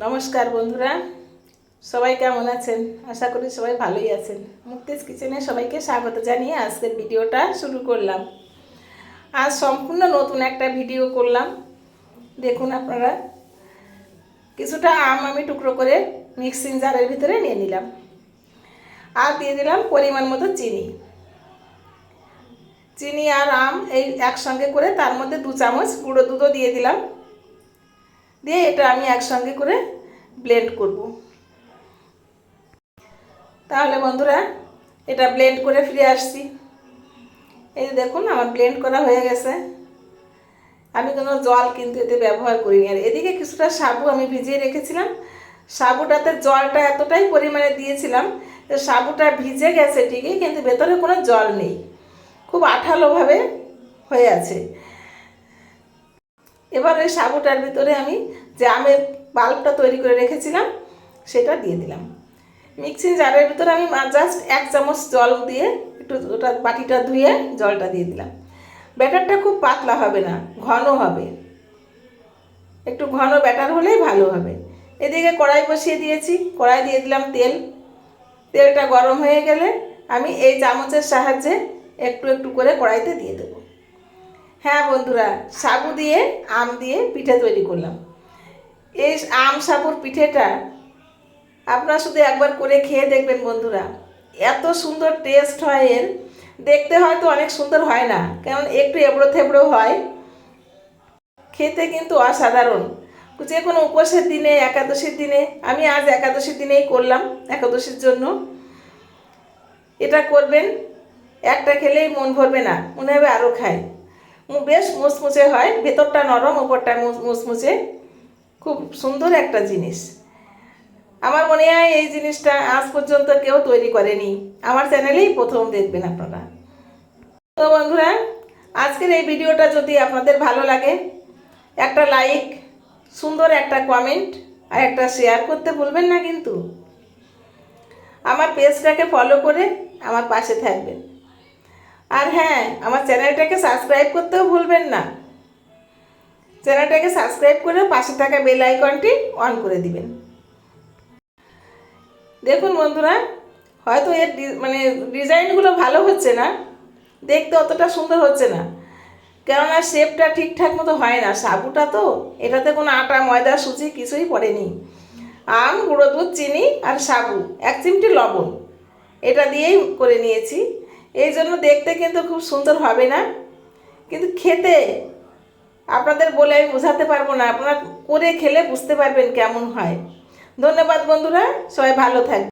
নমস্কার বন্ধুরা, সবাই কেমন আছেন? আশা করি সবাই ভালোই আছেন। মুক্তিজ কিচেনে সবাইকে স্বাগত জানিয়ে আজকের ভিডিওটা শুরু করলাম। আজ সম্পূর্ণ নতুন একটা ভিডিও করলাম। দেখুন আপনারা, কিছুটা আম আমি টুকরো করে মিক্সিং জারের ভিতরে নিয়ে নিলাম, আর দিয়ে দিলাম পরিমাণ মতো চিনি। চিনি আর আম এই একসঙ্গে করে তার মধ্যে 2 চামচ গুঁড়ো দুধও দিয়ে দিলাম। দিয়ে এটা আমি একসঙ্গে করে ব্লেন্ড করব। তাহলে বন্ধুরা, এটা ব্লেন্ড করে ফিরে আসছি। এই যে দেখুন, আমার ব্লেন্ড করা হয়ে গেছে। আমি কোনো জল কিন্তু এতে ব্যবহার করিনি। আর এদিকে কিছুটা সাবু আমি ভিজিয়ে রেখেছিলাম। সাবুটাতে জলটা এতটাই পরিমাণে দিয়েছিলাম যে সাবুটা ভিজে গেছে ঠিকই, কিন্তু ভেতরে কোনো জল নেই, খুব আঠালোভাবে হয়ে আছে। এবার ওই সাবুটার ভিতরে আমি যে আমের পাল্পটা তৈরি করে রেখেছিলাম সেটা দিয়ে দিলাম। মিক্সিং জারের ভিতরে আমি জাস্ট 1 চামচ জল দিয়ে একটু ওটা বাটিটা ধুয়ে জলটা দিয়ে দিলাম। ব্যাটারটা খুব পাতলা হবে না, ঘন হবে, একটু ঘন ব্যাটার হলেই ভালো হবে। এদিকে কড়াই বসিয়ে দিয়েছি, কড়াই দিয়ে দিলাম তেল। তেলটা গরম হয়ে গেলে আমি এই চামচের সাহায্যে একটু একটু করে কড়াইতে দিয়ে দেবো। হ্যাঁ বন্ধুরা, সাবু দিয়ে আম দিয়ে পিঠে তৈরি করলাম। এই আম সাবুর পিঠেটা আপনারা শুধু একবার করে খেয়ে দেখবেন বন্ধুরা, এত সুন্দর টেস্ট হয় এর। দেখতে হয়তো অনেক সুন্দর হয় না, কারণ একটু এবড়ো থেবড়ো হয়, খেতে কিন্তু অসাধারণ। যে কোনো উপোসের দিনে, একাদশীর দিনে, আমি আজ একাদশীর দিনেই করলাম, একাদশীর জন্য এটা করবেন। একটা খেলেই মন ভরবে না, মনে হবে আরও খাই। বেশ মুচমুচে হয়, ভেতরটা নরম, ওপরটা মুচমুচে, খুব সুন্দর একটা জিনিস। আমার মনে হয় এই জিনিসটা আজ পর্যন্ত কেউ তৈরি করেনি, আমার চ্যানেলেই প্রথম দেখবেন আপনারা। তো বন্ধুরা, আজকের এই ভিডিওটা যদি আপনাদের ভালো লাগে, একটা লাইক, সুন্দর একটা কমেন্ট আর একটা শেয়ার করতে ভুলবেন না কিন্তু। আমার পেজটাকে ফলো করে আমার পাশে থাকবেন। আর হ্যাঁ, আমার চ্যানেলটাকে সাবস্ক্রাইব করতেও ভুলবেন না। চ্যানেলটাকে সাবস্ক্রাইব করে পাশে থাকা বেল আইকনটি অন করে দিবেন। দেখুন বন্ধুরা, হয়তো এর ডিজাইনগুলো ভালো হচ্ছে না, দেখতে অতটা সুন্দর হচ্ছে না, কেননা শেপটা ঠিকঠাক মতো হয় না। সাবুটা তো, এটাতে কোনো আটা, ময়দা, সুজি কিছুই পড়েনি। আম, গুঁড়ো দুধ, চিনি আর সাবু, 1 চিমটি লবণ, এটা দিয়েই করে নিয়েছি। এই জন্য দেখতে কিন্তু খুব সুন্দর হবে না, কিন্তু খেতে আপনাদের বলে আমি বোঝাতে পারবো না। আপনারা করে খেলে বুঝতে পারবেন কেমন হয়। ধন্যবাদ বন্ধুরা, সবাই ভালো থাকবেন।